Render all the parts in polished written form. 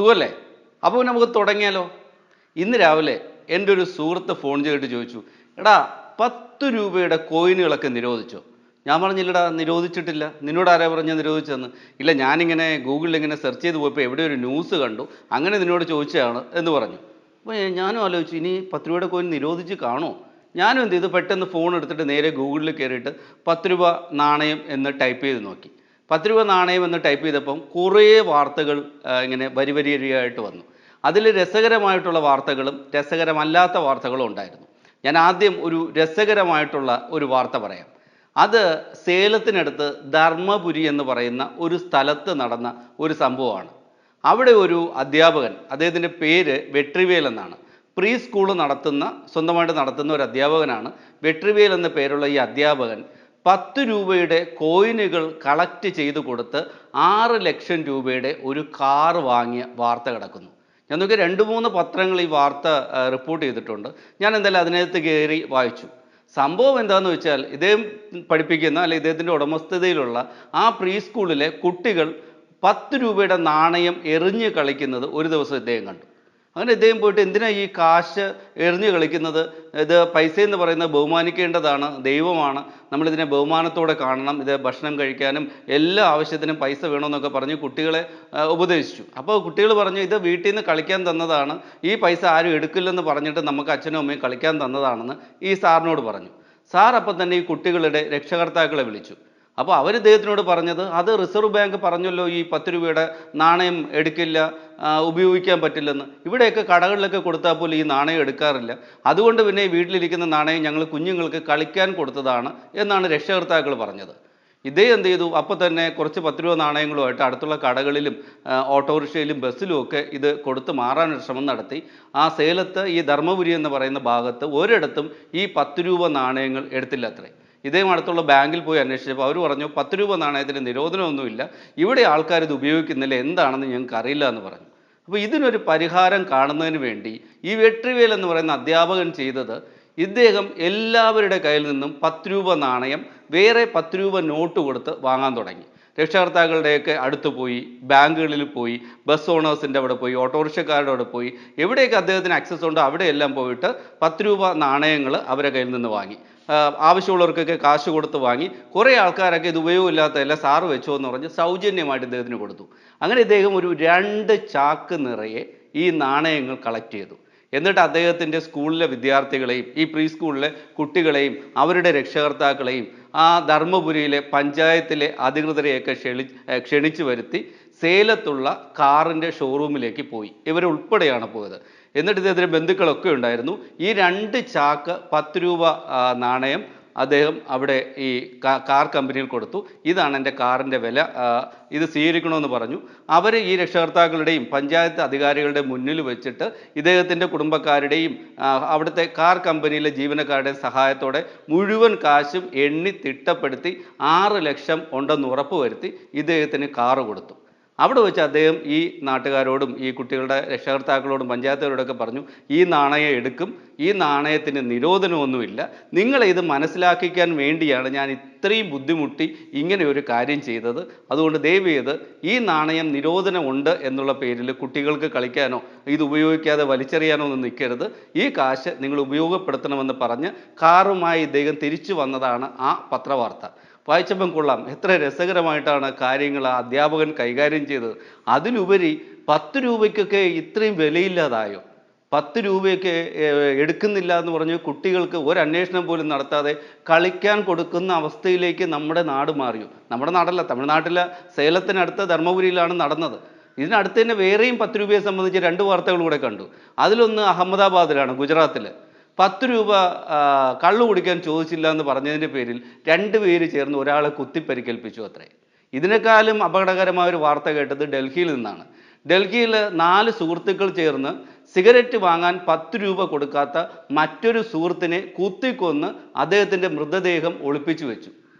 സുഖമല്ലേ? അപ്പോൾ നമുക്ക് തുടങ്ങിയാലോ? ഇന്ന് രാവിലെ എൻ്റെ ഒരു സുഹൃത്ത് ഫോൺ ചെയ്തിട്ട് ചോദിച്ചു, എടാ 10 രൂപയുടെ കോയിനുകളൊക്കെ നിരോധിച്ചോ? ഞാൻ പറഞ്ഞില്ലടാ, നിരോധിച്ചിട്ടില്ല. നിന്നോട് ആരാ പറഞ്ഞ നിരോധിച്ചതെന്ന്? ഇല്ല, ഞാനിങ്ങനെ ഗൂഗിളിൽ ഇങ്ങനെ സെർച്ച് ചെയ്ത് പോയപ്പോൾ എവിടെ ഒരു ന്യൂസ് കണ്ടു, അങ്ങനെ നിന്നോട് ചോദിച്ചതാണ് എന്ന് പറഞ്ഞു. അപ്പോൾ ഞാനും ആലോചിച്ചു, ഇനി 10 രൂപയുടെ കോയിൻ നിരോധിച്ച് കാണുമോ? ഞാനും എന്ത് ചെയ്തു, പെട്ടെന്ന് ഫോൺ എടുത്തിട്ട് നേരെ ഗൂഗിളിൽ കയറിയിട്ട് 10 രൂപ നാണയം എന്ന് ടൈപ്പ് ചെയ്ത് നോക്കി. 10 രൂപ നാണയം എന്ന് ടൈപ്പ് ചെയ്തപ്പം കുറേ വാർത്തകൾ ഇങ്ങനെ വരി വരിയായിട്ട് വന്നു. അതിൽ രസകരമായിട്ടുള്ള വാർത്തകളും രസകരമല്ലാത്ത വാർത്തകളും ഉണ്ടായിരുന്നു. ഞാൻ ആദ്യം ഒരു രസകരമായിട്ടുള്ള ഒരു വാർത്ത പറയാം. അത് സേലത്തിനടുത്ത് ധർമ്മപുരി എന്ന് പറയുന്ന ഒരു സ്ഥലത്ത് നടന്ന ഒരു സംഭവമാണ്. അവിടെ ഒരു അധ്യാപകൻ, അദ്ദേഹത്തിൻ്റെ പേര് വെട്രിവേൽ എന്നാണ്. പ്രീ സ്കൂൾ സ്വന്തമായിട്ട് നടത്തുന്ന ഒരു അധ്യാപകനാണ്. വെട്രിവേൽ എന്ന പേരുള്ള ഈ അധ്യാപകൻ 10 രൂപയുടെ കോയിനുകൾ കളക്ട് ചെയ്ത് കൊടുത്ത് 6 ലക്ഷം രൂപയുടെ ഒരു കാർ വാങ്ങിയ വാർത്ത കിടക്കുന്നു. ഞാൻ നോക്കി 2-3 പത്രങ്ങൾ ഈ വാർത്ത റിപ്പോർട്ട് ചെയ്തിട്ടുണ്ട്. ഞാൻ എന്തായാലും അതിനകത്ത് കയറി വായിച്ചു. സംഭവം എന്താണെന്ന് വെച്ചാൽ, ഇദ്ദേഹം പഠിപ്പിക്കുന്ന അല്ലെങ്കിൽ ഇദ്ദേഹത്തിൻ്റെ ഉടമസ്ഥതയിലുള്ള ആ പ്രീ സ്കൂളിലെ കുട്ടികൾ 10 രൂപയുടെ നാണയം എറിഞ്ഞ് കളിക്കുന്നത് ഒരു ദിവസം ഇദ്ദേഹം കണ്ടു. അങ്ങനെ ഇദ്ദേഹം പോയിട്ട്, എന്തിനാ ഈ കാശ് എറിഞ്ഞ് കളിക്കുന്നത്? ഇത് പൈസ എന്ന് പറയുന്നത് ബഹുമാനിക്കേണ്ടതാണ്, ദൈവമാണ്, നമ്മളിതിനെ ബഹുമാനത്തോടെ കാണണം, ഇത് ഭക്ഷണം കഴിക്കാനും എല്ലാ ആവശ്യത്തിനും പൈസ വേണമെന്നൊക്കെ പറഞ്ഞ് കുട്ടികളെ ഉപദേശിച്ചു. അപ്പോൾ കുട്ടികൾ പറഞ്ഞു, ഇത് വീട്ടിൽ നിന്ന് കളിക്കാൻ തന്നതാണ്, ഈ പൈസ ആരും എടുക്കില്ലെന്ന് പറഞ്ഞിട്ട് നമുക്ക് അച്ഛനും അമ്മയും കളിക്കാൻ തന്നതാണെന്ന് ഈ സാറിനോട് പറഞ്ഞു. സാർ അപ്പം തന്നെ ഈ കുട്ടികളുടെ രക്ഷകർത്താക്കളെ വിളിച്ചു. അപ്പോൾ അവർ ഇദ്ദേഹത്തിനോട് പറഞ്ഞത്, അത് റിസർവ് ബാങ്ക് പറഞ്ഞല്ലോ ഈ 10 രൂപയുടെ നാണയം എടുക്കില്ല, ഉപയോഗിക്കാൻ പറ്റില്ലെന്ന്. ഇവിടെയൊക്കെ കടകളിലൊക്കെ കൊടുത്താൽ പോലും ഈ നാണയം എടുക്കാറില്ല, അതുകൊണ്ട് പിന്നെ ഈ വീട്ടിലിരിക്കുന്ന നാണയം ഞങ്ങൾ കുഞ്ഞുങ്ങൾക്ക് കളിക്കാൻ കൊടുത്തതാണ് എന്നാണ് രക്ഷകർത്താക്കൾ പറഞ്ഞത്. ഇദ്ദേഹം എന്ത് ചെയ്തു, അപ്പോൾ തന്നെ കുറച്ച് 10 രൂപ നാണയങ്ങളുമായിട്ട് അടുത്തുള്ള കടകളിലും ഓട്ടോറിക്ഷയിലും ബസ്സിലും ഒക്കെ ഇത് കൊടുത്ത് മാറാനൊരു ശ്രമം നടത്തി. ആ സേലത്ത് ഈ ധർമ്മപുരി എന്ന് പറയുന്ന ഭാഗത്ത് ഒരിടത്തും ഈ 10 രൂപ നാണയങ്ങൾ എടുത്തില്ല അത്രേ. ഇദ്ദേഹം അടുത്തുള്ള ബാങ്കിൽ പോയി അന്വേഷിച്ചപ്പോൾ അവർ പറഞ്ഞു, 10 രൂപ നാണയത്തിന് നിരോധനമൊന്നുമില്ല, ഇവിടെ ആൾക്കാർ ഇത് ഉപയോഗിക്കുന്നില്ല, എന്താണെന്ന് ഞങ്ങൾക്ക് അറിയില്ല എന്ന് പറഞ്ഞു. അപ്പോൾ ഇതിനൊരു പരിഹാരം കാണുന്നതിന് വേണ്ടി ഈ വെട്രിവേൽ എന്ന് പറയുന്ന അധ്യാപകൻ ചെയ്തത്, ഇദ്ദേഹം എല്ലാവരുടെ കയ്യിൽ നിന്നും 10 രൂപ നാണയം വേറെ 10 രൂപ നോട്ട് കൊടുത്ത് വാങ്ങാൻ തുടങ്ങി. രക്ഷകർത്താക്കളുടെയൊക്കെ അടുത്ത് പോയി, ബാങ്കുകളിൽ പോയി, ബസ് ഓണേഴ്സിൻ്റെ അവിടെ പോയി, ഓട്ടോറിക്ഷക്കാരുടെ അവിടെ പോയി, എവിടെയൊക്കെ അദ്ദേഹത്തിന് ആക്സസ് ഉണ്ടോ അവിടെയെല്ലാം പോയിട്ട് 10 രൂപ നാണയങ്ങൾ അവരുടെ കയ്യിൽ നിന്ന് വാങ്ങി. ആവശ്യമുള്ളവർക്കൊക്കെ കാശ് കൊടുത്ത് വാങ്ങി. കുറേ ആൾക്കാരൊക്കെ ഇത് ഉപയോഗമില്ലാത്തതല്ല, സാറ് വെച്ചോ എന്ന് പറഞ്ഞ് സൗജന്യമായിട്ട് ഇദ്ദേഹത്തിന് കൊടുത്തു. അങ്ങനെ ഇദ്ദേഹം ഒരു 2 ചാക്ക് നിറയെ ഈ നാണയങ്ങൾ കളക്ട് ചെയ്തു. എന്നിട്ട് അദ്ദേഹത്തിൻ്റെ സ്കൂളിലെ വിദ്യാർത്ഥികളെയും ഈ പ്രീ സ്കൂളിലെ കുട്ടികളെയും അവരുടെ രക്ഷകർത്താക്കളെയും ആ ധർമ്മപുരിയിലെ പഞ്ചായത്തിലെ അധികൃതരെയൊക്കെ ക്ഷണിച്ചു വരുത്തി സേലത്തുള്ള കാറിൻ്റെ ഷോറൂമിലേക്ക് പോയി. ഇവരുൾപ്പെടെയാണ് പോയത്. എന്നിട്ട് ഇദ്ദേഹത്തിൻ്റെ ബന്ധുക്കളൊക്കെ ഉണ്ടായിരുന്നു. ഈ 2 ചാക്ക് 10 രൂപ നാണയം അദ്ദേഹം അവിടെ ഈ കാർ കമ്പനിയിൽ കൊടുത്തു. ഇതാണ് എൻ്റെ കാറിൻ്റെ വില, ഇത് സ്വീകരിക്കണമെന്ന് പറഞ്ഞു. അവർ ഈ രക്ഷകർത്താക്കളുടെയും പഞ്ചായത്ത് അധികാരികളുടെ മുന്നിൽ വെച്ചിട്ട് ഇദ്ദേഹത്തിൻ്റെ കുടുംബക്കാരുടെയും അവിടുത്തെ കാർ കമ്പനിയിലെ ജീവനക്കാരുടെയും സഹായത്തോടെ മുഴുവൻ കാശും എണ്ണി തിട്ടപ്പെടുത്തി 6 ലക്ഷം ഉണ്ടെന്ന് ഉറപ്പുവരുത്തി ഇദ്ദേഹത്തിന് കാറ് കൊടുത്തു. അവിടെ വെച്ച് അദ്ദേഹം ഈ നാട്ടുകാരോടും ഈ കുട്ടികളുടെ രക്ഷകർത്താക്കളോടും പഞ്ചായത്തുകാരോടൊക്കെ പറഞ്ഞു, ഈ നാണയം എടുക്കും, ഈ നാണയത്തിന് നിരോധനമൊന്നുമില്ല, നിങ്ങളെ ഇത് മനസ്സിലാക്കിക്കാൻ വേണ്ടിയാണ് ഞാൻ ഇത്രയും ബുദ്ധിമുട്ടി ഇങ്ങനെ ഒരു കാര്യം ചെയ്തത്. അതുകൊണ്ട് ദയവ് ചെയ്ത് ഈ നാണയം നിരോധനമുണ്ട് എന്നുള്ള പേരിൽ കുട്ടികൾക്ക് കളിക്കാനോ ഇത് ഉപയോഗിക്കാതെ വലിച്ചെറിയാനോ ഒന്നും നിൽക്കരുത്, ഈ കാശ് നിങ്ങൾ ഉപയോഗപ്പെടുത്തണമെന്ന് പറഞ്ഞ് കാറുമായി ഇദ്ദേഹം തിരിച്ചു വന്നതാണ് ആ പത്രവാർത്ത. വായിച്ചപ്പം കൊള്ളാം, എത്ര രസകരമായിട്ടാണ് കാര്യങ്ങൾ ആ അധ്യാപകൻ കൈകാര്യം ചെയ്തത്. അതിലുപരി 10 രൂപയ്ക്കൊക്കെ ഇത്രയും വിലയില്ലാതായോ? 10 രൂപയൊക്കെ എടുക്കുന്നില്ല എന്ന് പറഞ്ഞ് കുട്ടികൾക്ക് ഒരു അന്വേഷണം പോലും നടത്താതെ കളിക്കാൻ കൊടുക്കുന്ന അവസ്ഥയിലേക്ക് നമ്മുടെ നാട് മാറിയോ? നമ്മുടെ നാടല്ല, തമിഴ്നാട്ടിലെ സേലത്തിനടുത്ത ധർമ്മപുരിയിലാണ് നടന്നത്. ഇതിനടുത്ത് തന്നെ വേറെയും 10 രൂപയെ സംബന്ധിച്ച് 2 വാർത്തകൾ കൂടെ കണ്ടു. അതിലൊന്ന് അഹമ്മദാബാദിലാണ്, ഗുജറാത്തിൽ. 10 രൂപ കള്ളു കുടിക്കാൻ ചോദിച്ചില്ല എന്ന് പറഞ്ഞതിൻ്റെ പേരിൽ 2 പേര് ചേർന്ന് ഒരാളെ കുത്തിപ്പരിക്കേൽപ്പിച്ചു അത്രേ. ഇതിനേക്കാളും അപകടകരമായ ഒരു വാർത്ത കേട്ടത് ഡൽഹിയിൽ നിന്നാണ്. ഡൽഹിയിൽ 4 സുഹൃത്തുക്കൾ ചേർന്ന് സിഗരറ്റ് വാങ്ങാൻ 10 രൂപ കൊടുക്കാത്ത മറ്റൊരു സുഹൃത്തിനെ കുത്തിക്കൊന്ന് അദ്ദേഹത്തിൻ്റെ മൃതദേഹം ഒളിപ്പിച്ചു വെച്ചു.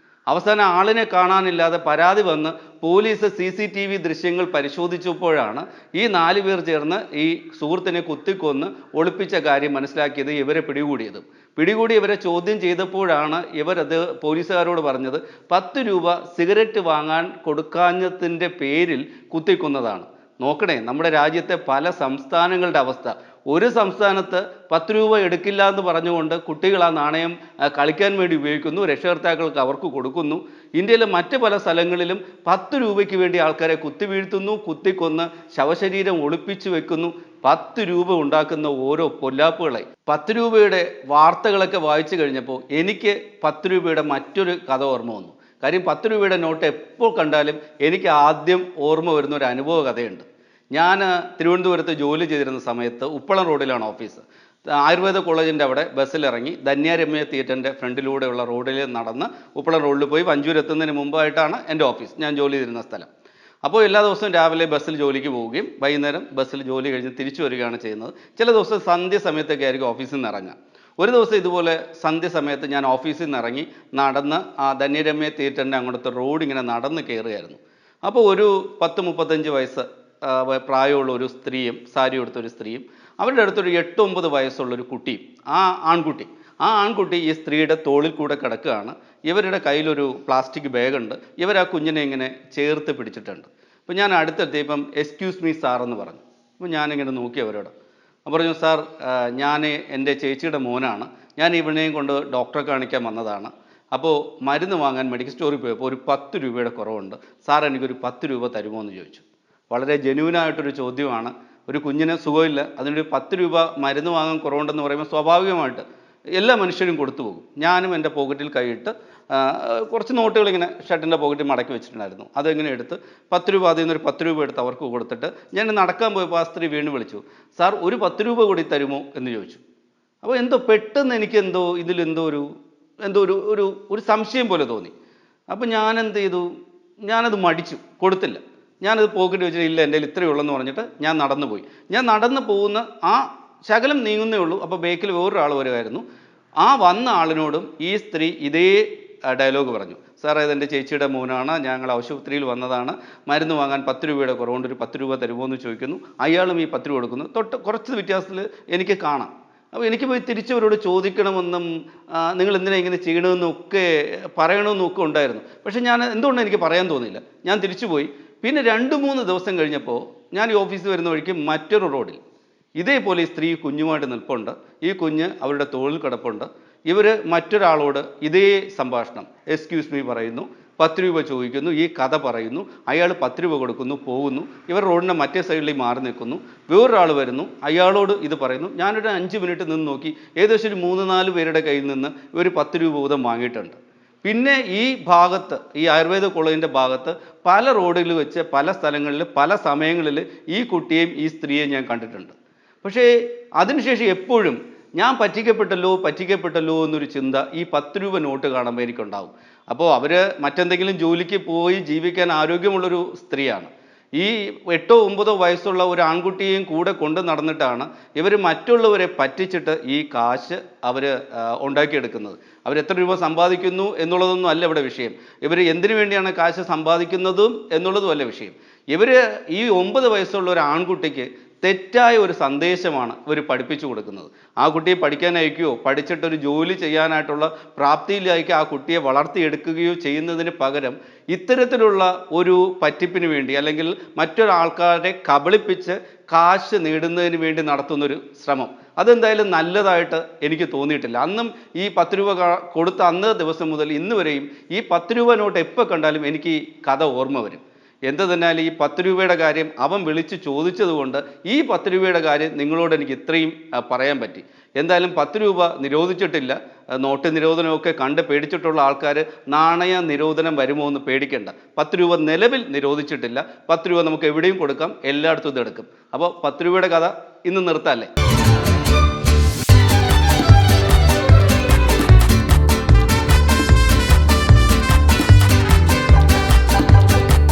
അവസാനം ആളിനെ കാണാനില്ലാതെ പരാതി വന്ന് പോലീസ് CCTV ദൃശ്യങ്ങൾ പരിശോധിച്ചപ്പോഴാണ് ഈ 4 പേർ ചേർന്ന് ഈ സുഹൃത്തിനെ കുത്തിക്കൊന്ന് ഒളിപ്പിച്ച കാര്യം മനസ്സിലാക്കിയത്. ഇവരെ പിടികൂടി ഇവരെ ചോദ്യം ചെയ്തപ്പോഴാണ് ഇവരത് പോലീസുകാരോട് പറഞ്ഞത് 10 രൂപ സിഗരറ്റ് വാങ്ങാൻ കൊടുക്കാഞ്ഞതിൻ്റെ പേരിൽ കുത്തിക്കൊന്നതാണ്. നോക്കണേ, നമ്മുടെ രാജ്യത്തെ പല സംസ്ഥാനങ്ങളുടെ അവസ്ഥ. ഒരു സംസ്ഥാനത്ത് 10 രൂപ എടുക്കില്ല എന്ന് പറഞ്ഞുകൊണ്ട് കുട്ടികൾ ആ നാണയം കളിക്കാൻ വേണ്ടി ഉപയോഗിക്കുന്നു, രക്ഷകർത്താക്കൾക്ക് അവർക്ക് കൊടുക്കുന്നു. ഇന്ത്യയിലെ മറ്റ് പല സ്ഥലങ്ങളിലും 10 രൂപയ്ക്ക് വേണ്ടി ആൾക്കാരെ കുത്തിവീഴ്ത്തുന്നു, കുത്തിക്കൊന്ന് ശവശരീരം ഒളിപ്പിച്ചു വെക്കുന്നു. 10 രൂപ ഉണ്ടാക്കുന്ന ഓരോ പൊല്ലാപ്പുകളെ. 10 രൂപയുടെ വാർത്തകളൊക്കെ വായിച്ചു കഴിഞ്ഞപ്പോൾ എനിക്ക് 10 രൂപയുടെ മറ്റൊരു കഥ ഓർമ്മ വന്നു. കാര്യം 10 രൂപയുടെ നോട്ട് എപ്പോൾ കണ്ടാലും എനിക്ക് ആദ്യം ഓർമ്മ വരുന്ന ഒരു അനുഭവ കഥയുണ്ട്. ഞാൻ തിരുവനന്തപുരത്ത് ജോലി ചെയ്തിരുന്ന സമയത്ത് ഉപ്പളം റോഡിലാണ് ഓഫീസ്. ആയുർവേദ കോളേജിൻ്റെ അവിടെ ബസ്സിലിറങ്ങി ധന്യാരമ്യ തിയേറ്ററിൻ്റെ ഫ്രണ്ടിലൂടെയുള്ള റോഡിൽ നടന്ന് ഉപ്പളം റോഡിൽ പോയി വഞ്ചൂർ എത്തുന്നതിന് മുമ്പായിട്ടാണ് എൻ്റെ ഓഫീസ്, ഞാൻ ജോലി ചെയ്തിരുന്ന സ്ഥലം. അപ്പോൾ എല്ലാ ദിവസവും രാവിലെ ബസ്സിൽ ജോലിക്ക് പോവുകയും വൈകുന്നേരം ബസ്സിൽ ജോലി കഴിഞ്ഞ് തിരിച്ചു വരികയാണ് ചെയ്യുന്നത്. ചില ദിവസം സന്ധ്യ സമയത്തൊക്കെ ആയിരിക്കും ഓഫീസിൽ നിന്ന് ഇറങ്ങുക. ഒരു ദിവസം ഇതുപോലെ സന്ധ്യ സമയത്ത് ഞാൻ ഓഫീസിൽ നിന്ന് ഇറങ്ങി നടന്ന് ആ ധന്യരമ്യ തിയേറ്ററിൻ്റെ അങ്ങോട്ടത്തെ റോഡ് ഇങ്ങനെ നടന്ന് കയറുകയായിരുന്നു. അപ്പോൾ ഒരു 10-35 വയസ്സ് പ്രായമുള്ള ഒരു സ്ത്രീയും സാരി ഉടുത്ത ഒരു സ്ത്രീയും അവരുടെ അടുത്തൊരു 8-9 വയസ്സുള്ളൊരു കുട്ടിയും, ആ ആൺകുട്ടി ഈ സ്ത്രീയുടെ തോളിൽ കൂടെ കിടക്കുകയാണ്. ഇവരുടെ കയ്യിലൊരു പ്ലാസ്റ്റിക് ബാഗുണ്ട്. ഇവർ ആ കുഞ്ഞിനെ ഇങ്ങനെ ചേർത്ത് പിടിച്ചിട്ടുണ്ട്. അപ്പോൾ ഞാൻ അടുത്തെത്തിയപ്പം എക്സ്ക്യൂസ് മീ സാർ എന്ന് പറഞ്ഞു. അപ്പോൾ ഞാനിങ്ങനെ നോക്കി അവരോട്. പറഞ്ഞു, സാർ ഞാൻ എൻ്റെ ചേച്ചിയുടെ മോനാണ്, ഞാൻ ഇവനെയും കൊണ്ട് ഡോക്ടറെ കാണിക്കാൻ വന്നതാണ്. അപ്പോൾ മരുന്ന് വാങ്ങാൻ മെഡിക്കൽ സ്റ്റോറിൽ പോയപ്പോൾ ഒരു 10 രൂപയുടെ കുറവുണ്ട്, സാർ എനിക്കൊരു 10 രൂപ തരുമോ എന്ന് ചോദിച്ചു. വളരെ ജെന്യൂനായിട്ടൊരു ചോദ്യമാണ്. ഒരു കുഞ്ഞിന് സുഖമില്ല, അതിനൊരു 10 രൂപ മരുന്ന് വാങ്ങാൻ കുറവുണ്ടെന്ന് പറയുമ്പോൾ സ്വാഭാവികമായിട്ട് എല്ലാ മനുഷ്യരും കൊടുത്തു പോകും. ഞാനും എൻ്റെ പോക്കറ്റിൽ കൈയിട്ട് കുറച്ച് നോട്ടുകൾ ഇങ്ങനെ ഷർട്ടിൻ്റെ പോക്കറ്റിൽ മടക്കി വെച്ചിട്ടുണ്ടായിരുന്നു. അതെങ്ങനെ എടുത്ത് 10 രൂപ, അതിൽ നിന്നൊരു 10 രൂപ എടുത്ത് അവർക്ക് കൊടുത്തിട്ട് ഞാൻ നടക്കാൻ പോയപ്പോൾ ആ സ്ത്രീ വീണ്ടും വിളിച്ചു, സാർ ഒരു 10 രൂപ കൂടി തരുമോ എന്ന് ചോദിച്ചു. അപ്പോൾ പെട്ടെന്ന് എനിക്ക് ഇതിലെന്തോ ഒരു സംശയം പോലെ തോന്നി. അപ്പോൾ ഞാൻ എന്ത് ചെയ്തു, ഞാനത് മടിച്ചു, കൊടുത്തില്ല. ഞാനത് പോക്കറ്റ് വെച്ചിട്ട് ഇല്ല എൻ്റെ കയ്യിൽ ഇത്രയേ ഉള്ളെന്ന് പറഞ്ഞിട്ട് ഞാൻ നടന്നു പോയി. ഞാൻ നടന്നു പോകുന്ന ആ ശകലം നീങ്ങുന്നേ ഉള്ളൂ. അപ്പോൾ ബേക്കിൽ വേറൊരാൾ വരുമായിരുന്നു. ആ വന്ന ആളിനോടും ഈ സ്ത്രീ ഇതേ ഡയലോഗ് പറഞ്ഞു, സാറേ ഇതെൻ്റെ ചേച്ചിയുടെ മോനാണ്, ഞങ്ങൾ ആശുപത്രിയിൽ വന്നതാണ്, മരുന്ന് വാങ്ങാൻ 10 രൂപയുടെ കുറവുണ്ട്, ഒരു 10 രൂപ തരുമോ എന്ന് ചോദിക്കുന്നു. അയാളും ഈ 10 രൂപ കൊടുക്കുന്നു. കുറച്ച് വ്യത്യാസത്തിൽ എനിക്ക് കാണാം. അപ്പോൾ എനിക്ക് പോയി തിരിച്ചവരോട് ചോദിക്കണമെന്നും നിങ്ങൾ എന്തിനാ ഇങ്ങനെ ചെയ്യണമെന്നും ഒക്കെ പറയണമെന്നും ഒക്കെ ഉണ്ടായിരുന്നു. പക്ഷേ ഞാൻ എന്തുകൊണ്ടും എനിക്ക് പറയാൻ തോന്നിയില്ല. ഞാൻ തിരിച്ചു പോയി. പിന്നെ 2-3 ദിവസം കഴിഞ്ഞപ്പോൾ ഞാൻ ഈ ഓഫീസിൽ വരുന്ന വഴിക്ക് മറ്റൊരു റോഡിൽ ഇതേപോലെ ഈ സ്ത്രീ കുഞ്ഞുമായിട്ട് നിൽപ്പുണ്ട്. ഈ കുഞ്ഞ് അവരുടെ തോളിൽ കിടപ്പുണ്ട്. ഇവർ മറ്റൊരാളോട് ഇതേ സംഭാഷണം, എക്സ്ക്യൂസ് മീ പറയുന്നു, 10 രൂപ ചോദിക്കുന്നു, ഈ കഥ പറയുന്നു. അയാൾ 10 രൂപ കൊടുക്കുന്നു, പോകുന്നു. ഇവർ റോഡിൻ്റെ മറ്റേ സൈഡിൽ മാറി നിൽക്കുന്നു. വേറൊരാൾ വരുന്നു, അയാളോട് ഇത് പറയുന്നു. ഞാനൊരു 5 മിനിറ്റ് നിന്ന് നോക്കി, ഏകദേശം ഒരു 3-4 പേരുടെ കയ്യിൽ നിന്ന് ഒരു 10 രൂപ വീതം വാങ്ങിയിട്ടുണ്ട്. പിന്നെ ഈ ഭാഗത്ത്, ഈ ആയുർവേദ കോളേജിൻ്റെ ഭാഗത്ത് പല റോഡുകളിൽ വെച്ച് പല സ്ഥലങ്ങളിൽ പല സമയങ്ങളിൽ ഈ കുട്ടിയെയും ഈ സ്ത്രീയെയും ഞാൻ കണ്ടിട്ടുണ്ട്. പക്ഷേ അതിനുശേഷം എപ്പോഴും ഞാൻ പറ്റിക്കപ്പെട്ടല്ലോ എന്നൊരു ചിന്ത ഈ 10 രൂപ നോട്ട് കാണുമ്പോൾ എനിക്കുണ്ടാവും. അപ്പോൾ അവർ മറ്റെന്തെങ്കിലും ജോലിക്ക് പോയി ജീവിക്കാൻ ആരോഗ്യമുള്ളൊരു സ്ത്രീയാണ്. ഈ 8-9 വയസ്സുള്ള ഒരു ആൺകുട്ടിയെയും കൂടെ കൊണ്ട് നടന്നിട്ടാണ് ഇവർ മറ്റുള്ളവരെ പറ്റിച്ചിട്ട് ഈ കാശ് അവർ ഉണ്ടാക്കിയെടുക്കുന്നത്. അവരെത്ര രൂപ സമ്പാദിക്കുന്നു എന്നുള്ളതൊന്നും അല്ല ഇവിടെ വിഷയം. ഇവർ എന്തിനു വേണ്ടിയാണ് കാശ് സമ്പാദിക്കുന്നതും എന്നുള്ളതും അല്ല വിഷയം. ഇവർ ഈ 9 വയസ്സുള്ള ഒരു ആൺകുട്ടിക്ക് തെറ്റായ ഒരു സന്ദേശമാണ് ഇവർ പഠിപ്പിച്ചു കൊടുക്കുന്നത്. ആ കുട്ടിയെ പഠിക്കാൻ അയക്കുകയോ പഠിച്ചിട്ടൊരു ജോലി ചെയ്യാനായിട്ടുള്ള പ്രാപ്തിയിലേക്ക് ആ കുട്ടിയെ വളർത്തിയെടുക്കുകയോ ചെയ്യുന്നതിന് പകരം ഇത്തരത്തിലുള്ള ഒരു പറ്റിപ്പിന് വേണ്ടി അല്ലെങ്കിൽ മറ്റൊരാൾക്കാരെ കബളിപ്പിച്ച് കാശ് നേടുന്നതിന് വേണ്ടി നടത്തുന്നൊരു ശ്രമം, അതെന്തായാലും നല്ലതായിട്ട് എനിക്ക് തോന്നിയിട്ടില്ല. അന്നും ഈ 10 രൂപ കൊടുത്ത അന്ന് ദിവസം മുതൽ ഇന്ന് വരെയും ഈ 10 രൂപ നോട്ട് എപ്പോൾ കണ്ടാലും എനിക്ക് ഈ കഥ ഓർമ്മ വരും. എന്ത് തന്നെയാലും ഈ 10 രൂപയുടെ കാര്യം അവൻ വിളിച്ച് ചോദിച്ചതുകൊണ്ട് ഈ 10 രൂപയുടെ കാര്യം നിങ്ങളോട് എനിക്ക് ഇത്രയും പറയാൻ പറ്റി. എന്തായാലും 10 രൂപ നിരോധിച്ചിട്ടില്ല. നോട്ട് നിരോധനമൊക്കെ കണ്ട് പേടിച്ചിട്ടുള്ള ആൾക്കാർ നാണയ നിരോധനം വരുമോ എന്ന് പേടിക്കേണ്ട. 10 രൂപ നിലവിൽ നിരോധിച്ചിട്ടില്ല. 10 രൂപ നമുക്ക് എവിടെയും കൊടുക്കാം, എല്ലായിടത്തും ഇതെടുക്കും. അപ്പോൾ 10 രൂപയുടെ കഥ ഇന്ന് നിർത്താമല്ലേ?